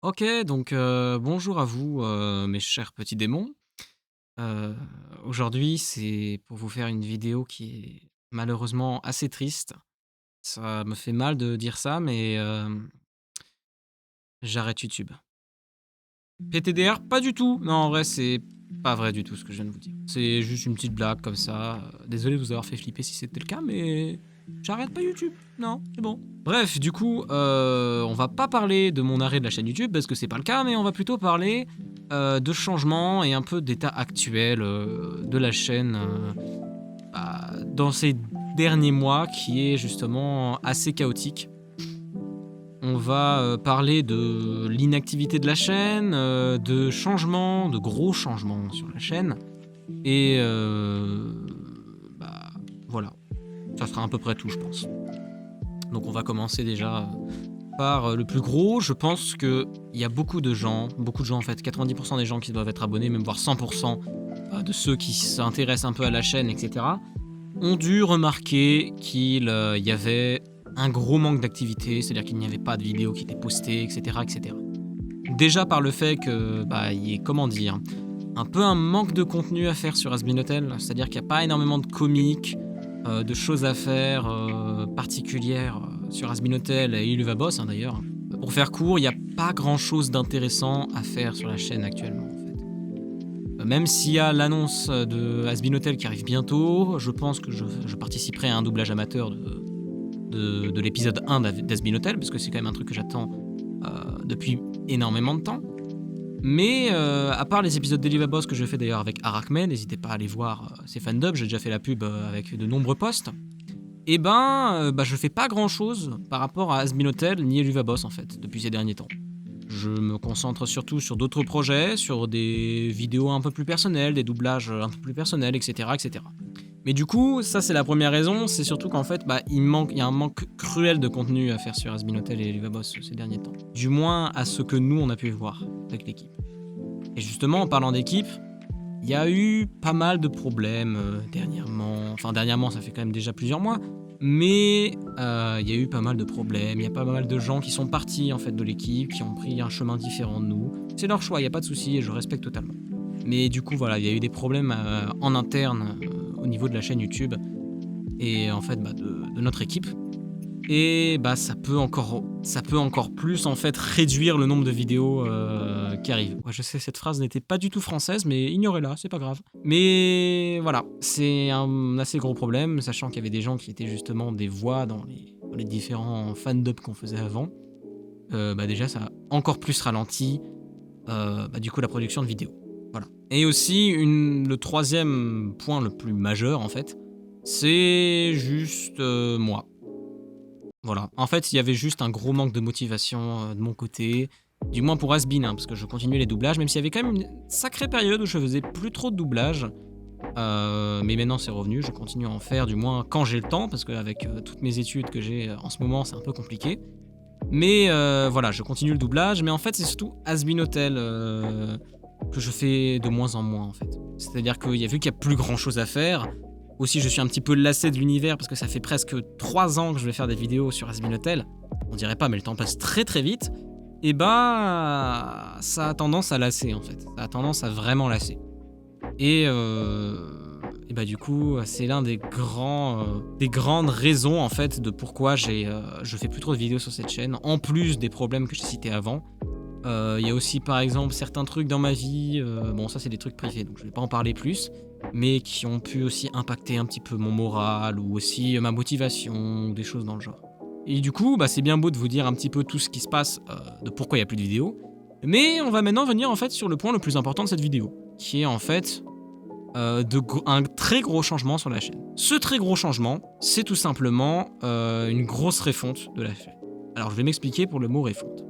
OK, donc bonjour à vous, mes chers petits démons. Heu, Aujourd'hui, c'est pour vous faire une vidéo qui est malheureusement assez triste. Ça me fait mal de dire ça, mais j'arrête YouTube. PTDR, pas du tout. Non, en vrai, c'est pas vrai du tout ce que je viens de vous dire. C'est juste une petite blague comme ça. Désolé de vous avoir fait flipper si c'était le cas, mais j'arrête pas YouTube. Non, c'est bon. Bref, du coup, on va pas parler de mon arrêt de la chaîne YouTube parce que c'est pas le cas, mais on va plutôt parler de changements et un peu d'état actuel de la chaîne dans ces derniers mois qui est justement assez chaotique. On va parler de l'inactivité de la chaîne, de changements, de gros changements sur la chaîne. Et bah, voilà, ça sera à peu près tout, je pense. Donc on va commencer déjà par le plus gros. Je pense qu'il y a beaucoup de gens en fait, 90% des gens qui doivent être abonnés, même voire 100% de ceux qui s'intéressent un peu à la chaîne, etc., ont dû remarquer qu'il y avait un gros manque d'activité, c'est-à-dire qu'il n'y avait pas de vidéos qui étaient postées, etc., etc. Déjà par le fait que, il y ait, comment dire, un peu un manque de contenu à faire sur Has Been Hotel, c'est-à-dire qu'il n'y a pas énormément de comiques, de choses à faire particulières sur Has Been Hotel et Iluva Boss d'ailleurs. Pour faire court, il n'y a pas grand-chose d'intéressant à faire sur la chaîne actuellement en fait. Même s'il y a l'annonce de Has Been Hotel qui arrive bientôt, je pense que je participerai à un doublage amateur de l'épisode 1 d'Has Been Hotel, parce que c'est quand même un truc que j'attends depuis énormément de temps. Mais à part les épisodes d'Eliva Boss que je fais d'ailleurs avec Arachmed, n'hésitez pas à aller voir ses fandubs, j'ai déjà fait la pub avec de nombreux posts. Et je fais pas grand chose par rapport à Has Been Hotel ni Eliva Boss en fait, depuis ces derniers temps. Je me concentre surtout sur d'autres projets, sur des vidéos un peu plus personnelles, des doublages un peu plus personnels, etc. etc. Mais du coup, ça c'est la première raison, c'est surtout qu'en fait, il y a un manque cruel de contenu à faire sur Has Been Hotel et Eliva Boss ces derniers temps. Du moins à ce que nous on a pu voir avec l'équipe. Et justement, en parlant d'équipe, il y a eu pas mal de problèmes dernièrement. Enfin, dernièrement, ça fait quand même déjà plusieurs mois. Mais il y a eu pas mal de problèmes. Il y a pas mal de gens qui sont partis en fait de l'équipe, qui ont pris un chemin différent de nous. C'est leur choix, il n'y a pas de souci et je respecte totalement. Mais du coup, voilà, il y a eu des problèmes en interne au niveau de la chaîne YouTube et en fait de notre équipe. Et ça peut encore plus en fait réduire le nombre de vidéos qui arrivent. Ouais, je sais, cette phrase n'était pas du tout française, mais ignorez-la, c'est pas grave. Mais voilà, c'est un assez gros problème, sachant qu'il y avait des gens qui étaient justement des voix dans les différents fandubs qu'on faisait avant. Déjà, ça a encore plus ralenti du coup la production de vidéos. Voilà. Et aussi, le troisième point le plus majeur en fait, c'est juste moi. Voilà. En fait, il y avait juste un gros manque de motivation de mon côté, du moins pour Has Been, parce que je continuais les doublages, même s'il y avait quand même une sacrée période où je faisais plus trop de doublages. Mais maintenant c'est revenu, je continue à en faire, du moins quand j'ai le temps, parce qu'avec toutes mes études que j'ai en ce moment, c'est un peu compliqué. Mais voilà, je continue le doublage, mais en fait c'est surtout Has Been Hotel que je fais de moins en moins en fait. C'est-à-dire vu qu'il n'y a plus grand chose à faire, aussi je suis un petit peu lassé de l'univers parce que ça fait presque 3 ans que je vais faire des vidéos sur Has Been Hotel. On dirait pas, mais le temps passe très très vite. Et ça a tendance à lasser en fait. Ça a tendance à vraiment lasser. Et du coup, c'est l'un des grandes raisons en fait de pourquoi je fais plus trop de vidéos sur cette chaîne, en plus des problèmes que j'ai cités avant. Il y a aussi par exemple certains trucs dans ma vie, bon ça c'est des trucs privés donc je vais pas en parler plus, mais qui ont pu aussi impacter un petit peu mon moral ou aussi ma motivation ou des choses dans le genre. Et du coup, c'est bien beau de vous dire un petit peu tout ce qui se passe, de pourquoi il y a plus de vidéos, mais on va maintenant venir en fait sur le point le plus important de cette vidéo, qui est en fait un très gros changement sur la chaîne. Ce très gros changement, c'est tout simplement une grosse refonte de la chaîne. Alors je vais m'expliquer pour le mot refonte.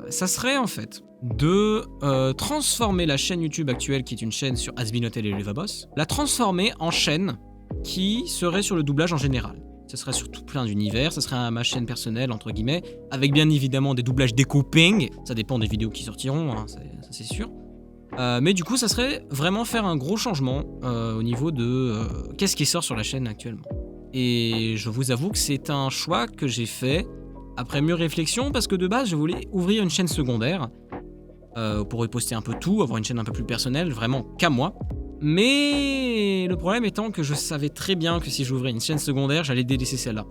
Ça serait en fait de transformer la chaîne YouTube actuelle, qui est une chaîne sur Has Been Hotel et Eliva Boss, la transformer en chaîne qui serait sur le doublage en général. Ce serait sur tout plein d'univers, ça serait ma chaîne personnelle, entre guillemets, avec bien évidemment des doublages découpés, ça dépend des vidéos qui sortiront, hein, ça c'est sûr. Mais du coup, ça serait vraiment faire un gros changement au niveau de qu'est-ce qui sort sur la chaîne actuellement. Et je vous avoue que c'est un choix que j'ai fait après mûre réflexion, parce que de base, je voulais ouvrir une chaîne secondaire pour y poster un peu tout, avoir une chaîne un peu plus personnelle, vraiment qu'à moi. Mais le problème étant que je savais très bien que si j'ouvrais une chaîne secondaire, j'allais délaisser celle-là.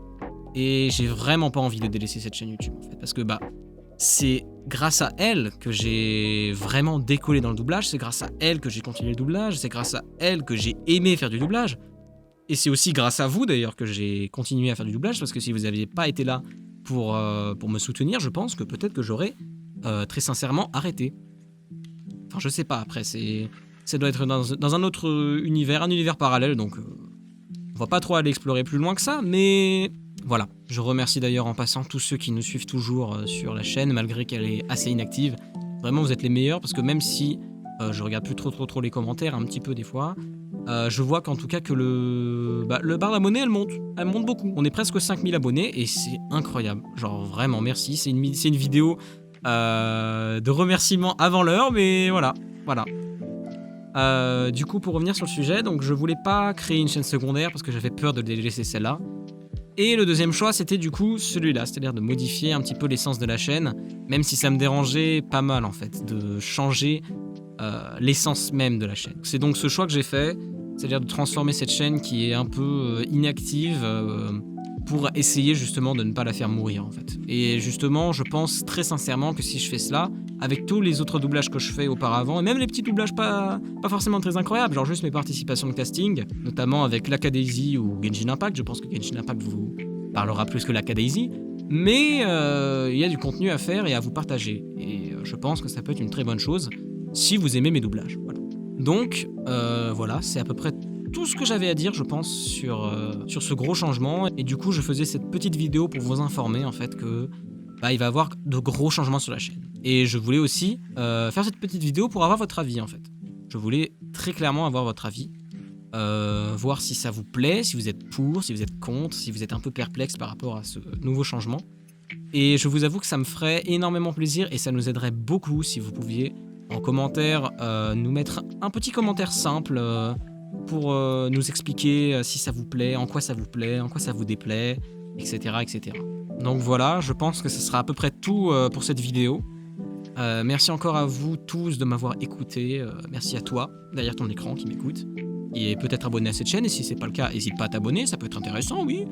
Et j'ai vraiment pas envie de délaisser cette chaîne YouTube, en fait, parce que c'est grâce à elle que j'ai vraiment décollé dans le doublage, c'est grâce à elle que j'ai continué le doublage, c'est grâce à elle que j'ai aimé faire du doublage. Et c'est aussi grâce à vous d'ailleurs que j'ai continué à faire du doublage, parce que si vous n'aviez pas été là pour me soutenir, je pense que peut-être que j'aurais très sincèrement arrêté. Enfin, je sais pas, après, ça doit être dans un autre univers, un univers parallèle, donc on va pas trop aller explorer plus loin que ça, mais voilà. Je remercie d'ailleurs en passant tous ceux qui nous suivent toujours sur la chaîne, malgré qu'elle est assez inactive. Vraiment, vous êtes les meilleurs, parce que même si je regarde plus trop les commentaires, un petit peu des fois, je vois qu'en tout cas que le barre d'abonnés, elle monte beaucoup. On est presque 5000 abonnés, et c'est incroyable. Genre vraiment, merci. C'est une vidéo de remerciements avant l'heure, mais voilà. Du coup, pour revenir sur le sujet, donc je voulais pas créer une chaîne secondaire parce que j'avais peur de délaisser celle-là. Et le deuxième choix, c'était du coup celui-là, c'est-à-dire de modifier un petit peu l'essence de la chaîne, même si ça me dérangeait pas mal en fait, de changer l'essence même de la chaîne. C'est donc ce choix que j'ai fait, c'est-à-dire de transformer cette chaîne qui est un peu inactive pour essayer justement de ne pas la faire mourir en fait. Et justement, je pense très sincèrement que si je fais cela, avec tous les autres doublages que je fais auparavant, et même les petits doublages pas forcément très incroyables, genre juste mes participations de casting, notamment avec l'Acadaisy ou Genshin Impact, je pense que Genshin Impact vous parlera plus que l'Acadaisy, mais il y a du contenu à faire et à vous partager, et je pense que ça peut être une très bonne chose si vous aimez mes doublages. Voilà. Donc voilà, c'est à peu près tout ce que j'avais à dire, je pense, sur ce gros changement, et du coup je faisais cette petite vidéo pour vous informer en fait que il va y avoir de gros changements sur la chaîne. Et je voulais aussi faire cette petite vidéo pour avoir votre avis en fait. Je voulais très clairement avoir votre avis, voir si ça vous plaît, si vous êtes pour, si vous êtes contre, si vous êtes un peu perplexe par rapport à ce nouveau changement. Et je vous avoue que ça me ferait énormément plaisir et ça nous aiderait beaucoup si vous pouviez en commentaire nous mettre un petit commentaire simple pour nous expliquer si ça vous plaît, en quoi ça vous déplaît, etc. etc. Donc voilà, je pense que ce sera à peu près tout pour cette vidéo. Merci encore à vous tous de m'avoir écouté. Merci à toi, derrière ton écran, qui m'écoute. Et est peut-être abonné à cette chaîne, et si c'est pas le cas, n'hésite pas à t'abonner, ça peut être intéressant, oui.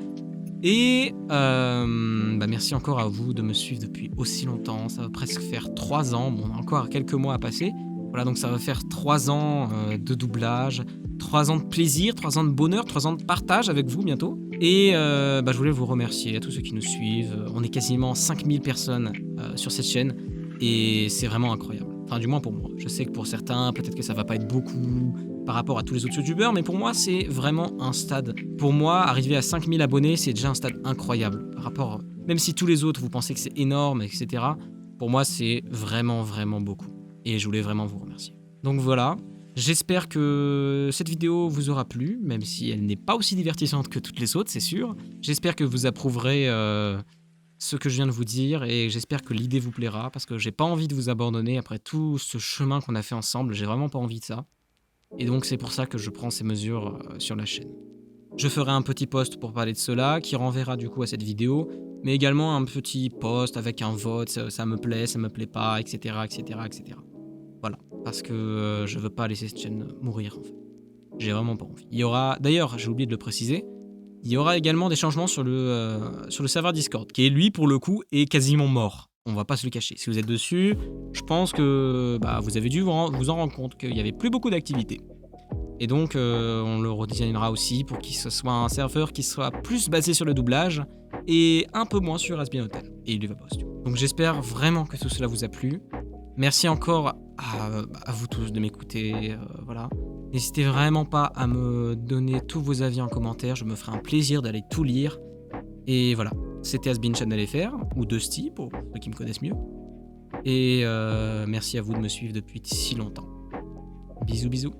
Et merci encore à vous de me suivre depuis aussi longtemps. Ça va presque faire 3 ans, bon, on a encore quelques mois à passer. Voilà, donc ça va faire 3 ans de doublage, 3 ans de plaisir, 3 ans de bonheur, 3 ans de partage avec vous bientôt. Et je voulais vous remercier à tous ceux qui nous suivent. On est quasiment 5000 personnes sur cette chaîne, et c'est vraiment incroyable. Enfin, du moins pour moi. Je sais que pour certains, peut-être que ça va pas être beaucoup par rapport à tous les autres youtubeurs, mais pour moi, c'est vraiment un stade. Pour moi, arriver à 5000 abonnés, c'est déjà un stade incroyable. Par rapport, même si tous les autres, vous pensez que c'est énorme, etc., pour moi, c'est vraiment beaucoup. Et je voulais vraiment vous remercier. Donc voilà, j'espère que cette vidéo vous aura plu, même si elle n'est pas aussi divertissante que toutes les autres, c'est sûr. J'espère que vous approuverez ce que je viens de vous dire, et j'espère que l'idée vous plaira, parce que j'ai pas envie de vous abandonner après tout ce chemin qu'on a fait ensemble, j'ai vraiment pas envie de ça. Et donc c'est pour ça que je prends ces mesures sur la chaîne. Je ferai un petit post pour parler de cela, qui renverra du coup à cette vidéo, mais également un petit post avec un vote, ça me plaît pas, etc. Voilà, parce que je veux pas laisser cette chaîne mourir en fait. J'ai vraiment pas envie. Il y aura, d'ailleurs, j'ai oublié de le préciser, il y aura également des changements sur le serveur Discord, qui lui pour le coup est quasiment mort. On va pas se le cacher. Si vous êtes dessus, je pense que vous avez dû vous en rendre compte qu'il y avait plus beaucoup d'activité. Et donc on le redesignera aussi pour qu'il soit un serveur qui soit plus basé sur le doublage et un peu moins sur Asbin Hotel et Luvapost. Donc j'espère vraiment que tout cela vous a plu. Merci encore à vous tous de m'écouter, voilà. N'hésitez vraiment pas à me donner tous vos avis en commentaire, je me ferai un plaisir d'aller tout lire. Et voilà, c'était Asbin Channel FR, ou Dusty pour ceux qui me connaissent mieux. Et merci à vous de me suivre depuis si longtemps. Bisous bisous.